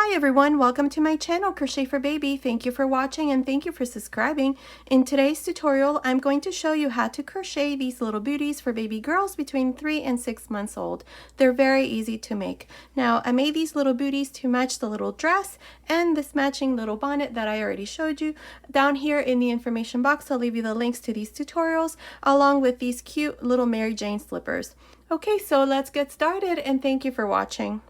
Hi everyone, welcome to my channel Crochet for Baby. Thank you for watching and thank you for subscribing. In today's tutorial, I'm going to show you how to crochet these little booties for baby girls between 3 and 6 months old. They're very easy to make. Now, I made these little booties to match the little dress and this matching little bonnet that I already showed you. Down here in the information box, I'll leave you the links to these tutorials along with these cute little Mary Jane slippers. Okay, so let's get started and thank you for watching.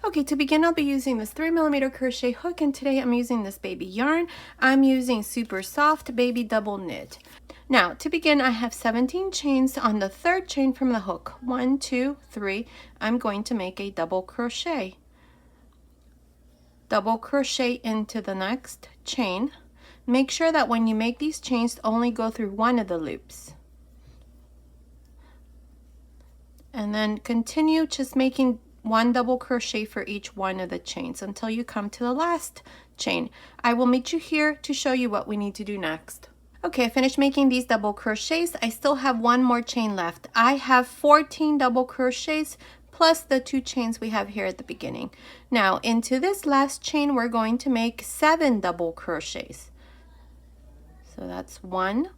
Okay, to begin, I'll be using this 3mm crochet hook, and today I'm using this baby yarn. I'm using super soft baby double knit. Now, to begin, I have 17 chains on the third chain from the hook. 1, 2, 3. I'm going to make a double crochet. Double crochet into the next chain. Make sure that when you make these chains, only go through one of the loops. And then continue just making one double crochet for each one of the chains until you come to the last chain. I will meet you here to show you what we need to do next. Okay, I finished making these double crochets. I still have one more chain left. I have 14 double crochets plus the 2 chains we have here at the beginning. Now into this last chain we're going to make 7 double crochets. So that's 1,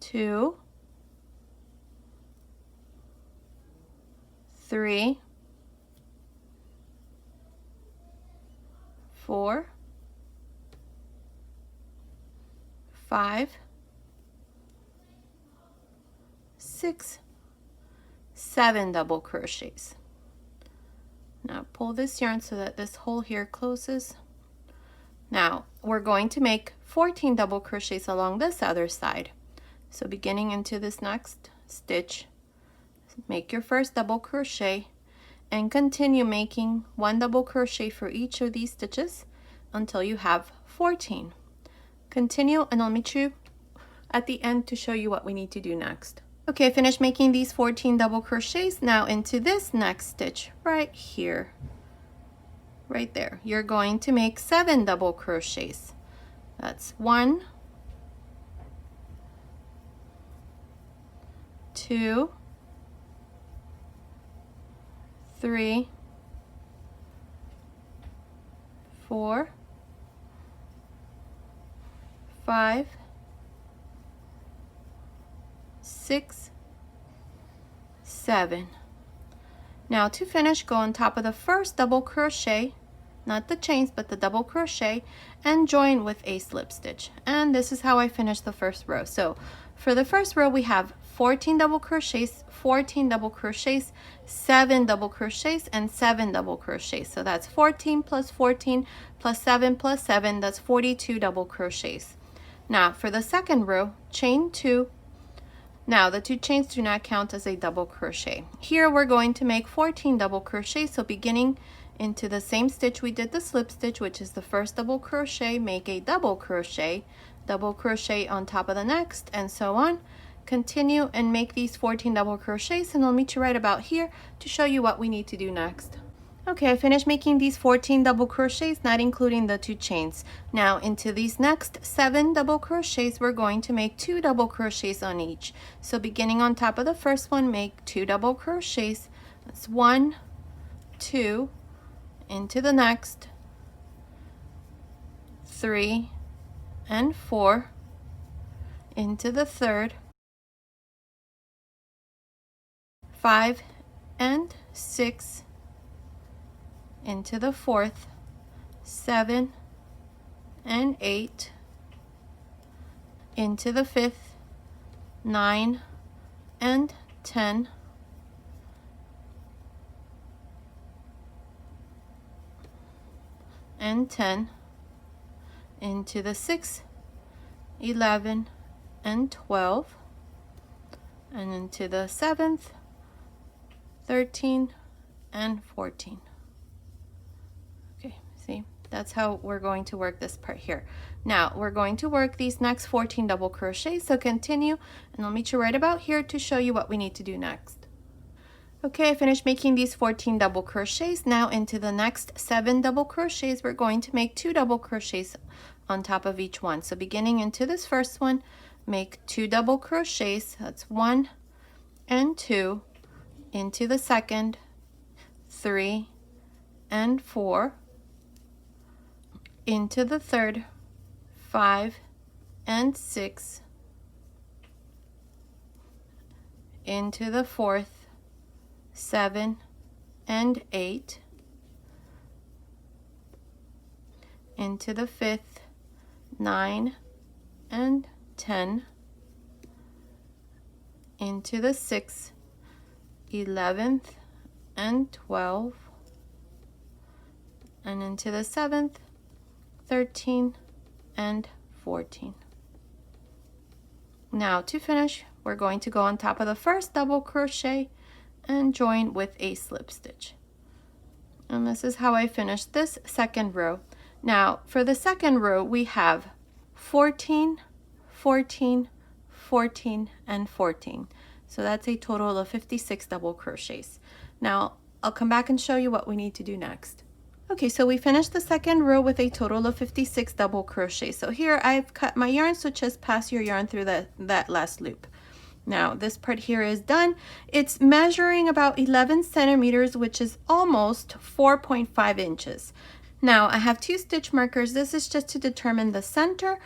2, 3, 4, 5, 6, 7 double crochets. Now pull this yarn so that this hole here closes. Now we're going to make 14 double crochets along this other side. So beginning into this next stitch, make your first double crochet and continue making 1 double crochet for each of these stitches until you have 14. Continue and I'll meet you at the end to show you what we need to do next. Okay, I finished making these 14 double crochets. Now into this next stitch right here, right there, you're going to make 7 double crochets. That's 1, 2, 3, 4, 5, 6, 7. Now to finish, go on top of the first double crochet, not the chains but the double crochet, and join with a slip stitch. And this is how I finished the first row. So for the first row we have 14 double crochets, 14 double crochets, 7 double crochets, and 7 double crochets. So that's 14 plus 14 plus 7 plus 7, that's 42 double crochets. Now for the second row, chain 2. Now the 2 chains do not count as a double crochet. Here we're going to make 14 double crochets, so beginning into the same stitch we did the slip stitch, which is the first double crochet, make a double crochet on top of the next, and so on. Continue and make these 14 double crochets, and I'll meet you right about here to show you what we need to do next. Okay, I finished making these 14 double crochets, not including the 2 chains. Now into these next 7 double crochets, we're going to make 2 double crochets on each. So beginning on top of the first one, make 2 double crochets. That's 1, 2, into the next, 3 and 4, into the third, 5 and 6, into the fourth, 7 and 8, into the fifth, 9 and 10, and 10, into the 6th, 11 and 12, and into the 7th, 13 and 14. Okay, see, that's how we're going to work this part here. Now we're going to work these next 14 double crochets, so continue and I'll meet you right about here to show you what we need to do next. Okay, I finished making these 14 double crochets. Now into the next 7 double crochets, we're going to make 2 double crochets on top of each one. So beginning into this first one, make 2 double crochets. That's 1 and 2 into the second, 3 and 4, into the third, 5 and 6, into the fourth, 7 and 8, into the fifth, 9 and 10, into the sixth, 11th and 12, and into the 7th, 13 and 14. Now to finish, we're going to go on top of the first double crochet and join with a slip stitch. And this is how I finished this second row. Now for the second row we have 14, 14, 14 and 14. So that's a total of 56 double crochets. Now I'll come back and show you what we need to do next. Okay, so we finished the second row with a total of 56 double crochets. So here I've cut my yarn, so just pass your yarn through that last loop. Now this part here is done. It's measuring about 11 centimeters, which is almost 4.5 inches. Now I have 2 stitch markers. This is just to determine the center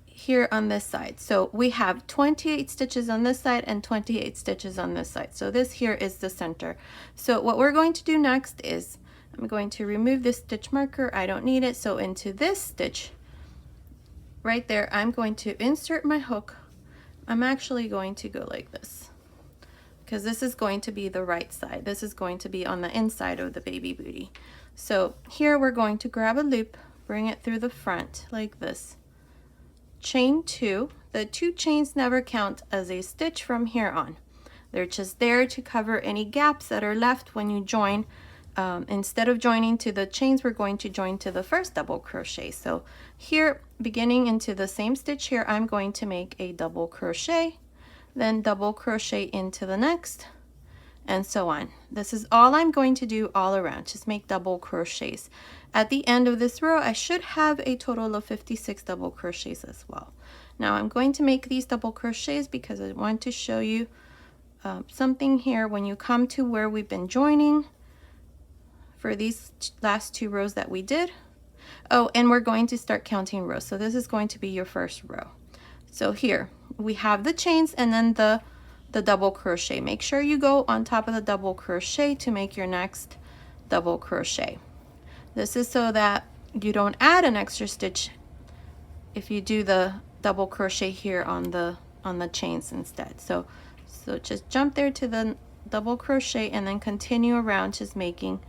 here on this side. So we have 28 stitches on this side and 28 stitches on this side. So this here is the center. So what we're going to do next is I'm going to remove this stitch marker. I don't need it. So into this stitch right there, I'm going to insert my hook. I'm actually going to go like this because this is going to be the right side. This is going to be on the inside of the baby booty. So here we're going to grab a loop, bring it through the front like this. Chain 2. The 2 chains never count as a stitch from here on. They're just there to cover any gaps that are left when you join. Instead of joining to the chains, we're going to join to the first double crochet. So here, beginning into the same stitch here, I'm going to make a double crochet, then double crochet into the next, and so on. This is all I'm going to do all around, just make double crochets. At the end of this row, I should have a total of 56 double crochets as well. Now I'm going to make these double crochets because I want to show you something here. When you come to where we've been joining for these last 2 rows that we did. Oh, and we're going to start counting rows. So this is going to be your first row. So here we have the chains and then the double crochet. Make sure you go on top of the double crochet to make your next double crochet. This is so that you don't add an extra stitch if you do the double crochet here on the chains instead. So just jump there to the double crochet and then continue around, just making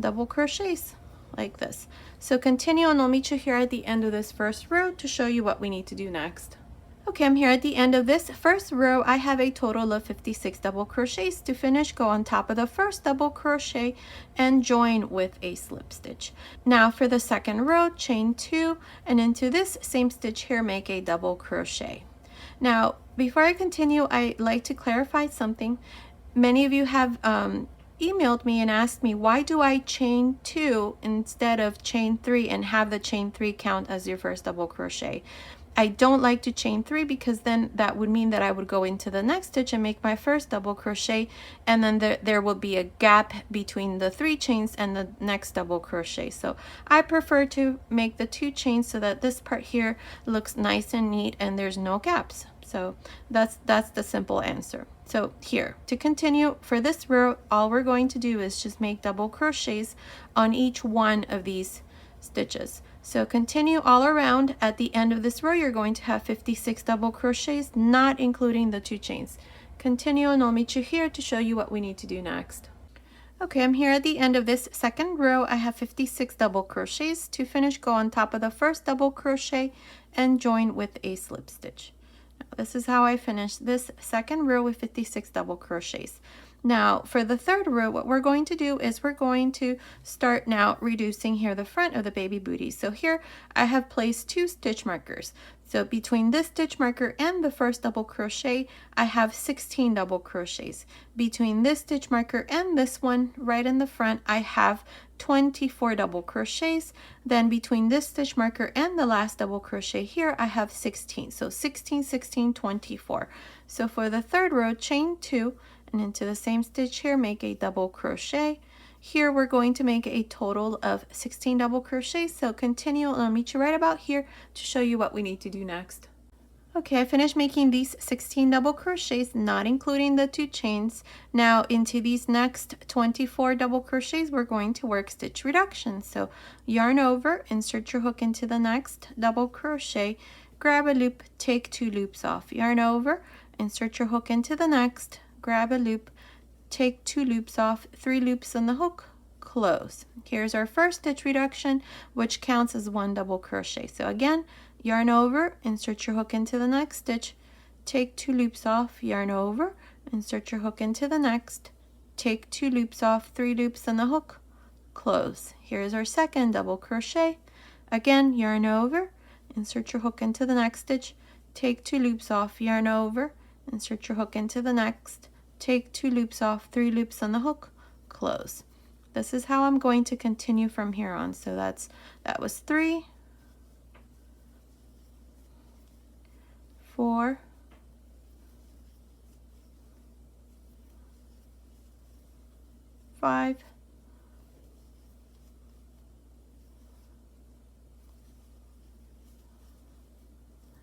double crochets like this. So continue, and I'll meet you here at the end of this first row to show you what we need to do next. Okay, I'm here at the end of this first row. I have a total of 56 double crochets. To finish, go on top of the first double crochet and join with a slip stitch. Now for the second row, chain 2, and into this same stitch here, make a double crochet. Now before I continue, I'd like to clarify something. Many of you have emailed me and asked me, why do I chain 2 instead of chain 3 and have the chain 3 count as your first double crochet? I don't like to chain 3 because then that would mean that I would go into the next stitch and make my first double crochet, and then there will be a gap between the 3 chains and the next double crochet. So I prefer to make the 2 chains so that this part here looks nice and neat and there's no gaps. So that's the simple answer. So here, to continue for this row, all we're going to do is just make double crochets on each one of these stitches. So continue all around. At the end of this row, you're going to have 56 double crochets, not including the 2 chains. Continue, and I'll meet you here to show you what we need to do next. Okay, I'm here at the end of this second row. I have 56 double crochets. To finish, go on top of the first double crochet and join with a slip stitch. This is how I finished this second row with 56 double crochets. Now for the third row, what we're going to do is we're going to start now reducing here the front of the baby booty. So here I have placed 2 stitch markers. So between this stitch marker and the first double crochet, I have 16 double crochets. Between this stitch marker and this one right in the front, I have 24 double crochets. Then between this stitch marker and the last double crochet here, I have 16. So 16, 16, 24. So for the third row, chain 2, and into the same stitch here, make a double crochet, here we're going to make a total of 16 double crochets. So continue, and I'll meet you right about here to show you what we need to do next. Okay, I finished making these 16 double crochets, not including the 2 chains. Now into these next 24 double crochets, we're going to work stitch reduction. So yarn over, insert your hook into the next double crochet, grab a loop, take 2 loops off, yarn over, insert your hook into the next, grab a loop, take 2 loops off, 3 loops on the hook, close. Here's our first stitch reduction, which counts as 1 double crochet. So again, yarn over, insert your hook into the next stitch, take 2 loops off, yarn over, insert your hook into the next, take 2 loops off, 3 loops on the hook, close. Here's our second double crochet. Again, yarn over, insert your hook into the next stitch, take 2 loops off, yarn over, insert your hook into the next, take 2 loops off, 3 loops on the hook, close. This is how I'm going to continue from here on. So that was 3, 4, 5,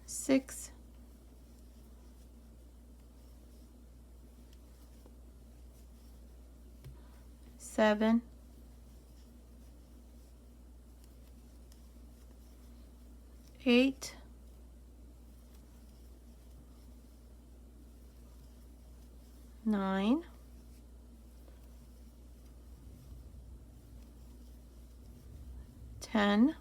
6, 7, 8, 9, 10,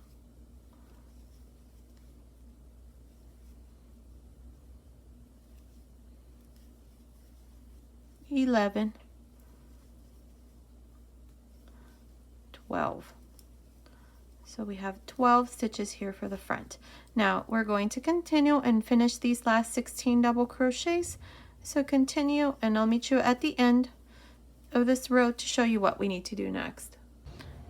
11, 12. So we have 12 stitches here for the front. Now we're going to continue and finish these last 16 double crochets. So continue, and I'll meet you at the end of this row to show you what we need to do next.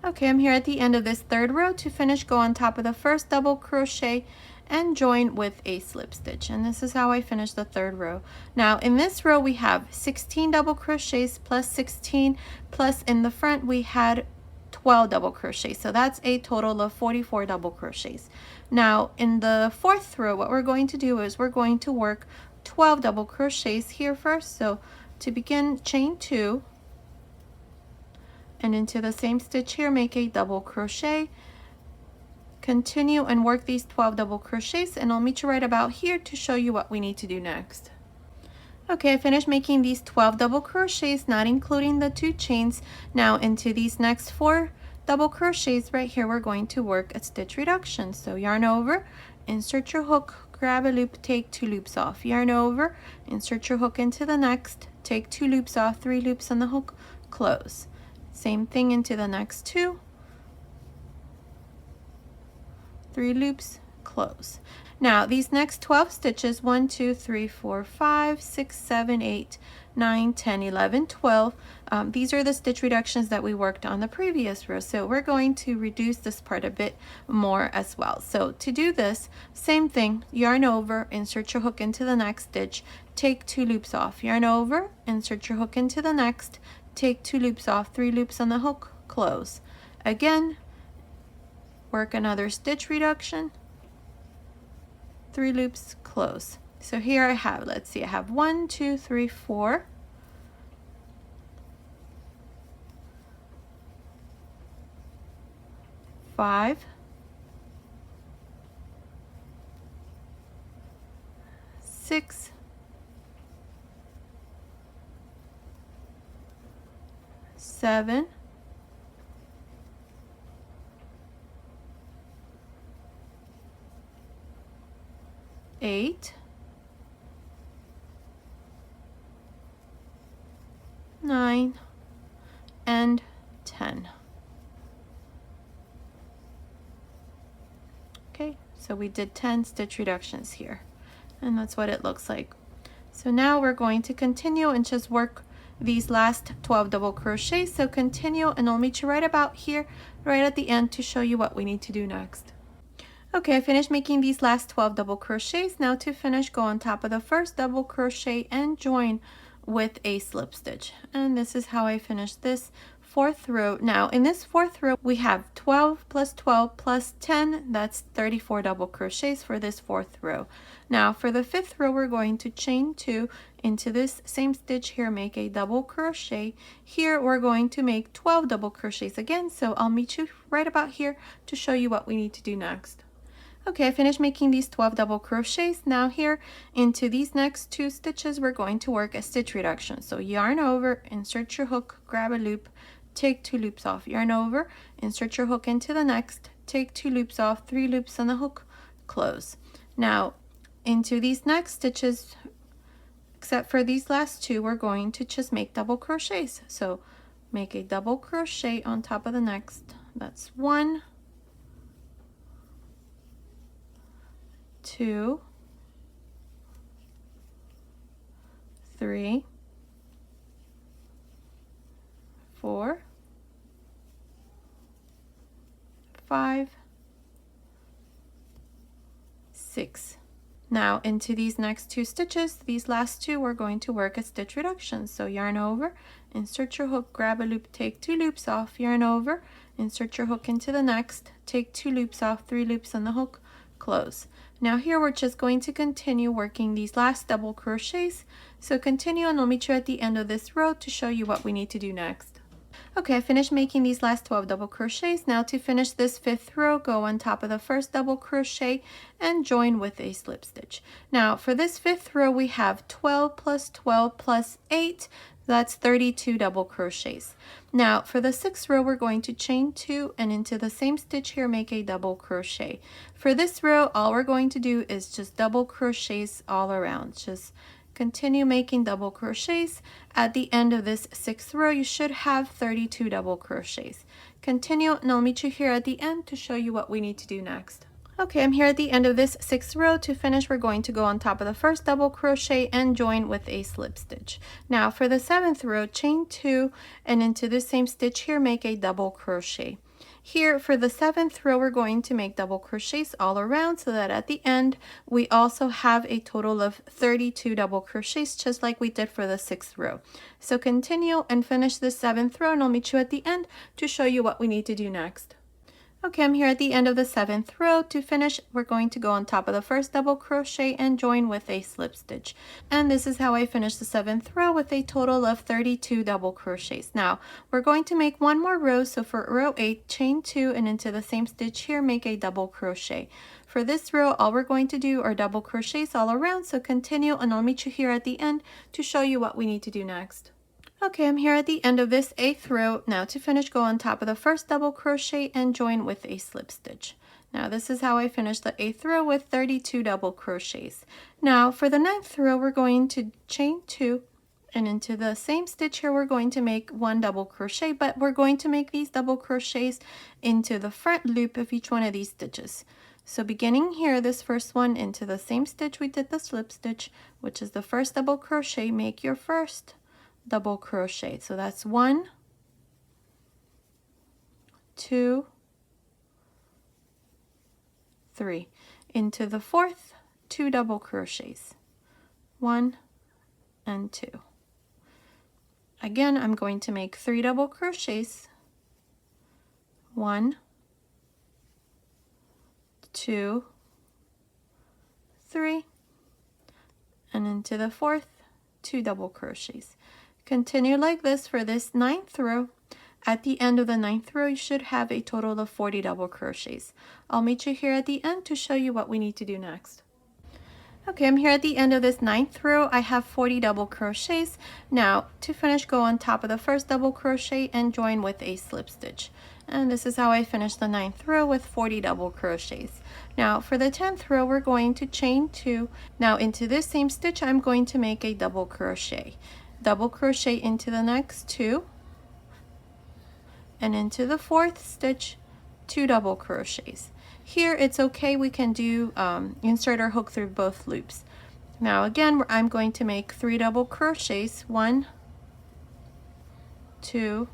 Okay, I'm here at the end of this third row. To finish, go on top of the first double crochet and join with a slip stitch, and this is how I finish the third row. Now in this row we have 16 double crochets plus 16, plus in the front we had 12 double crochets, so that's a total of 44 double crochets. Now in the fourth row, what we're going to do is we're going to work 12 double crochets here first. So to begin, chain 2, and into the same stitch here make a double crochet, continue and work these 12 double crochets, and I'll meet you right about here to show you what we need to do next. Okay, I finished making these 12 double crochets, not including the 2 chains. Now into these next 4 double crochets right here, we're going to work a stitch reduction. So yarn over, insert your hook, grab a loop, take 2 loops off, yarn over, insert your hook into the next, take 2 loops off, 3 loops on the hook, close. Same thing into the next 2, 3 loops, close. Now these next 12 stitches, 1, 2, 3, 4, 5, 6, 7, 8, 9, 10, 11, 12, these are the stitch reductions that we worked on the previous row. So we're going to reduce this part a bit more as well. So to do this, same thing, yarn over, insert your hook into the next stitch, take 2 loops off, yarn over, insert your hook into the next, take 2 loops off, 3 loops on the hook, close. Again, work another stitch reduction, 3 loops, close. So here I have, let's see, I have 1, 2, 3, 4, 5, 6, 7, 8, 9, and 10. Okay, so we did 10 stitch reductions here, and that's what it looks like. So now we're going to continue and just work these last 12 double crochets. So continue, and I'll meet you right about here, right at the end, to show you what we need to do next. Okay, I finished making these last 12 double crochets. Now to finish, go on top of the first double crochet and join with a slip stitch, and this is how I finished this fourth row. Now in this fourth row we have 12 plus 12 plus 10, that's 34 double crochets for this fourth row. Now for the fifth row we're going to chain 2 into this same stitch here, make a double crochet. Here we're going to make 12 double crochets again, so I'll meet you right about here to show you what we need to do next. Okay, I finished making these 12 double crochets. Now here into these next 2 stitches we're going to work a stitch reduction. So yarn over, insert your hook, grab a loop, take 2 loops off, yarn over, insert your hook into the next, take 2 loops off, 3 loops on the hook, close. Now into these next stitches, except for these last 2, we're going to just make double crochets. So make a double crochet on top of the next. That's 1, 2, 3, 4, 5, 6. Now into these next 2 stitches, these last 2, we're going to work a stitch reduction. So yarn over, insert your hook, grab a loop, take 2 loops off, yarn over, insert your hook into the next, take 2 loops off, 3 loops on the hook, close. Now here we're just going to continue working these last double crochets. So continue and I'll meet you at the end of this row to show you what we need to do next. Okay, I finished making these last 12 double crochets. Now to finish this 5th row, go on top of the first double crochet and join with a slip stitch. Now for this 5th row we have 12 plus 12 plus 8. That's 32 double crochets. Now for the 6th row we're going to chain 2 and into the same stitch here make a double crochet. For this row all we're going to do is just double crochets all around. Just continue making double crochets. At the end of this 6th row you should have 32 double crochets. Continue and I'll meet you here at the end to show you what we need to do next. Okay, I'm here at the end of this 6th row. To finish, we're going to go on top of the first double crochet and join with a slip stitch. Now for the 7th row, chain 2 and into the same stitch here make a double crochet. Here for the 7th row we're going to make double crochets all around so that at the end we also have a total of 32 double crochets just like we did for the 6th row. So continue and finish the 7th row and I'll meet you at the end to show you what we need to do next. Okay, I'm here at the end of the 7th row. To finish, we're going to go on top of the first double crochet and join with a slip stitch. And this is how I finished the 7th row with a total of 32 double crochets. Now, we're going to make one more row. So for row 8, chain 2 and into the same stitch here, make a double crochet. For this row, all we're going to do are double crochets all around. So continue and I'll meet you here at the end to show you what we need to do next. Okay, I'm here at the end of this 8th row. Now to finish, go on top of the first double crochet and join with a slip stitch. Now this is how I finished the 8th row with 32 double crochets. Now for the 9th row, we're going to chain 2 and into the same stitch here, we're going to make 1 double crochet, but we're going to make these double crochets into the front loop of each one of these stitches. So beginning here, this first one into the same stitch we did the slip stitch, which is the first double crochet, make your first double crochet. So that's 1, 2, 3. Into the 4th, 2 double crochets, 1 and 2. Again, I'm going to make 3 double crochets, 1, 2, 3, and into the 4th, 2 double crochets. Continue like this for this 9th row. At the end of the 9th row, you should have a total of 40 double crochets. I'll meet you here at the end to show you what we need to do next. Okay, I'm here at the end of this 9th row. I have 40 double crochets. Now to finish, go on top of the first double crochet and join with a slip stitch. And this is how I finished the 9th row with 40 double crochets. Now for the 10th row, we're going to chain 2. Now into this same stitch, I'm going to make a double crochet. Double crochet into the next 2 and into the 4th stitch, 2 double crochets. Here it's okay, we can do insert our hook through both loops. Now again, I'm going to make 3 double crochets, 1, 2,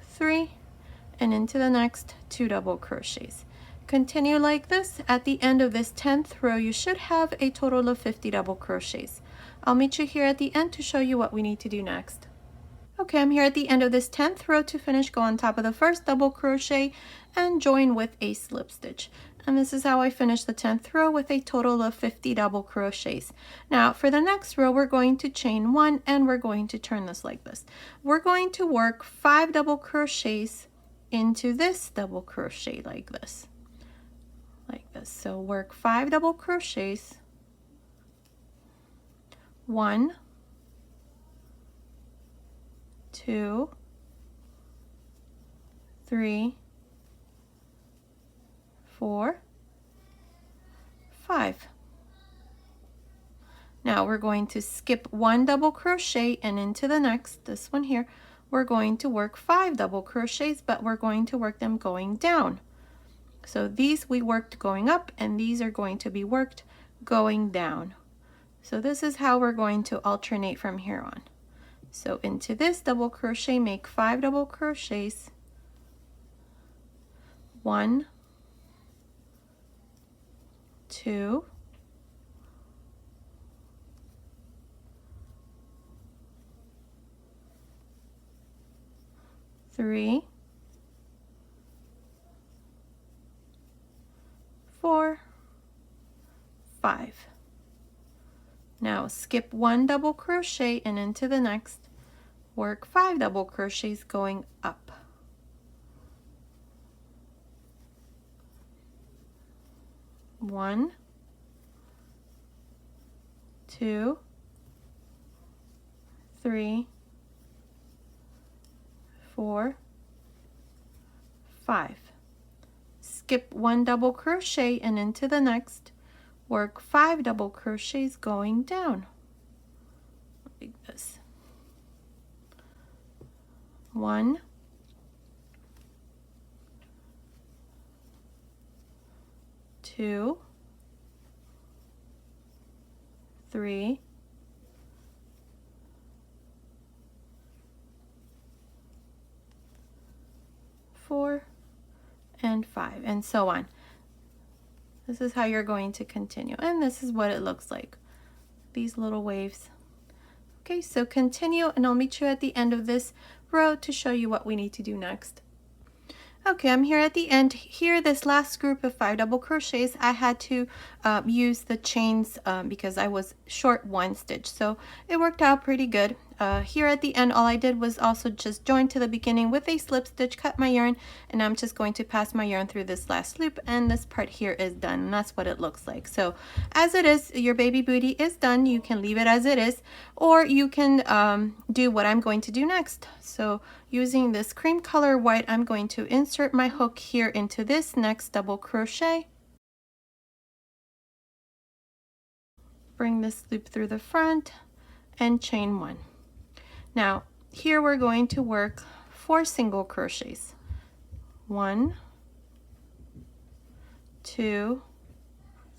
3, and into the next 2 double crochets. Continue like this. At the end of this 10th row, you should have a total of 50 double crochets. I'll meet you here at the end to show you what we need to do next. Okay, I'm here at the end of this 10th row. To finish, go on top of the first double crochet and join with a slip stitch. And this is how I finished the 10th row with a total of 50 double crochets. Now for the next row, we're going to chain 1 and we're going to turn this like this. We're going to work 5 double crochets into this double crochet like this. So work 5 double crochets. 1, 2, 3, 4, 5. Now we're going to skip 1 double crochet and into the next, this one here, we're going to work 5 double crochets, but we're going to work them going down. So these we worked going up and these are going to be worked going down. So this is how we're going to alternate from here on. So into this double crochet, make 5 double crochets. 1, 2, 3, 4, 5. Now skip 1 double crochet and into the next, work 5 double crochets going up. 1, 2, 3, 4, 5. Skip 1 double crochet and into the next, work 5 double crochets going down like this. 1, 2, 3, 4, and 5, and so on. This is how you're going to continue, and this is what it looks like, these little waves. Okay, so continue, and I'll meet you at the end of this row to show you what we need to do next. Okay, I'm here at the end. Here, this last group of 5 double crochets, I had to use the chains because I was short 1 stitch, so it worked out pretty good. Here at the end, all I did was also just join to the beginning with a slip stitch, cut my yarn, and I'm just going to pass my yarn through this last loop, and this part here is done, and that's what it looks like. So as it is, your baby booty is done. You can leave it as it is, or you can do what I'm going to do next. So using this cream color white, I'm going to insert my hook here into this next double crochet. Bring this loop through the front and chain 1. Now here we're going to work 4 single crochets. 1, 2,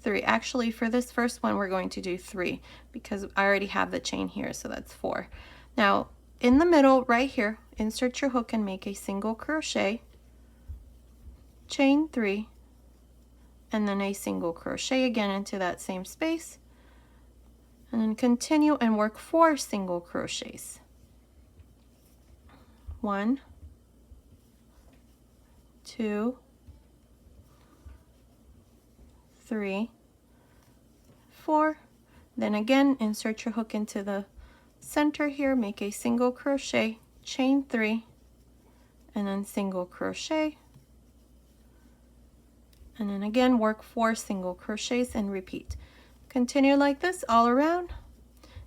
3. Actually, for this first one we're going to do 3 because I already have the chain here, so that's 4. Now in the middle right here, insert your hook and make a single crochet, chain 3, and then a single crochet again into that same space, and then continue and work 4 single crochets. 1, 2, 3, 4. Then again, insert your hook into the center here, make a single crochet, chain 3, and then single crochet, and then again work 4 single crochets and repeat. Continue like this all around.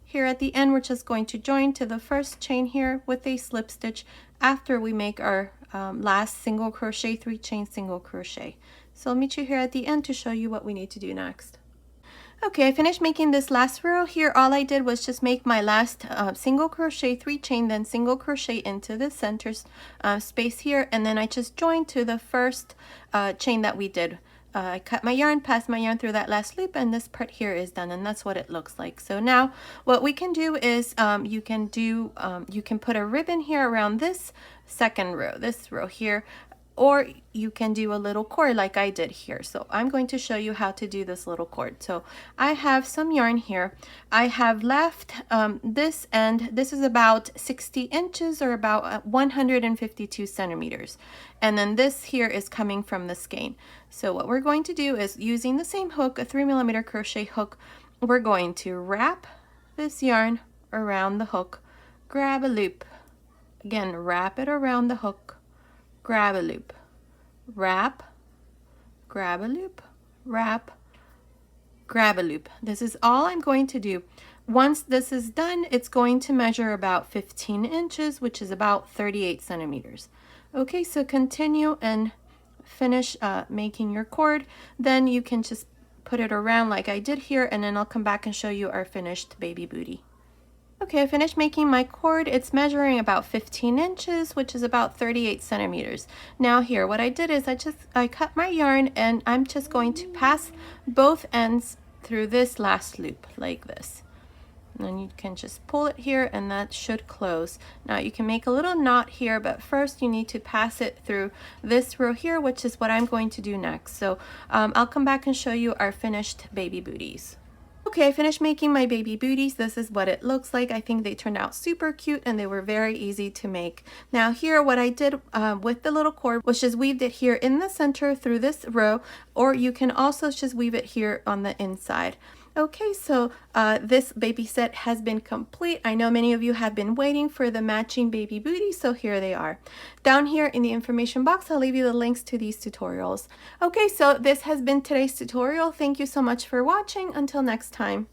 Here at the end, we're just going to join to the first chain here with a slip stitch after we make our last single crochet, 3 chain single crochet. So I'll meet you here at the end to show you what we need to do next. Okay, I finished making this last row. Here all I did was just make my last single crochet, 3 chain, then single crochet into the center space here, and then I just joined to the first chain that we did. I cut my yarn, passed my yarn through that last loop, and this part here is done, and that's what it looks like. So now what we can do is you can put a ribbon here around this second row, this row here. or you can do a little cord like I did here. So I'm going to show you how to do this little cord. So I have some yarn here. I have left this end. This is about 60 inches or about 152 centimeters. And then this here is coming from the skein. So what we're going to do is, using the same hook, a 3mm crochet hook, we're going to wrap this yarn around the hook, grab a loop. Again, wrap it around the hook, grab a loop, wrap, grab a loop, wrap, grab a loop. This is all I'm going to do. Once this is done, it's going to measure about 15 inches, which is about 38 centimeters. Okay, so continue and finish making your cord. Then you can just put it around like I did here, and then I'll come back and show you our finished baby booty. Okay, I finished making my cord. It's measuring about 15 inches, which is about 38 centimeters. Now here, what I did is I cut my yarn, and I'm just going to pass both ends through this last loop like this. And then you can just pull it here, and that should close. Now you can make a little knot here, but first you need to pass it through this row here, which is what I'm going to do next. So I'll come back and show you our finished baby booties. Okay, I finished making my baby booties. This is what it looks like. I think they turned out super cute, and they were very easy to make. Now here, what I did with the little cord was just weaved it here in the center through this row, or you can also just weave it here on the inside. Okay, so this baby set has been complete. I know many of you have been waiting for the matching baby booties, so here they are. Down here in the information box, I'll leave you the links to these tutorials. Okay, so this has been today's tutorial. Thank you so much for watching. Until next time.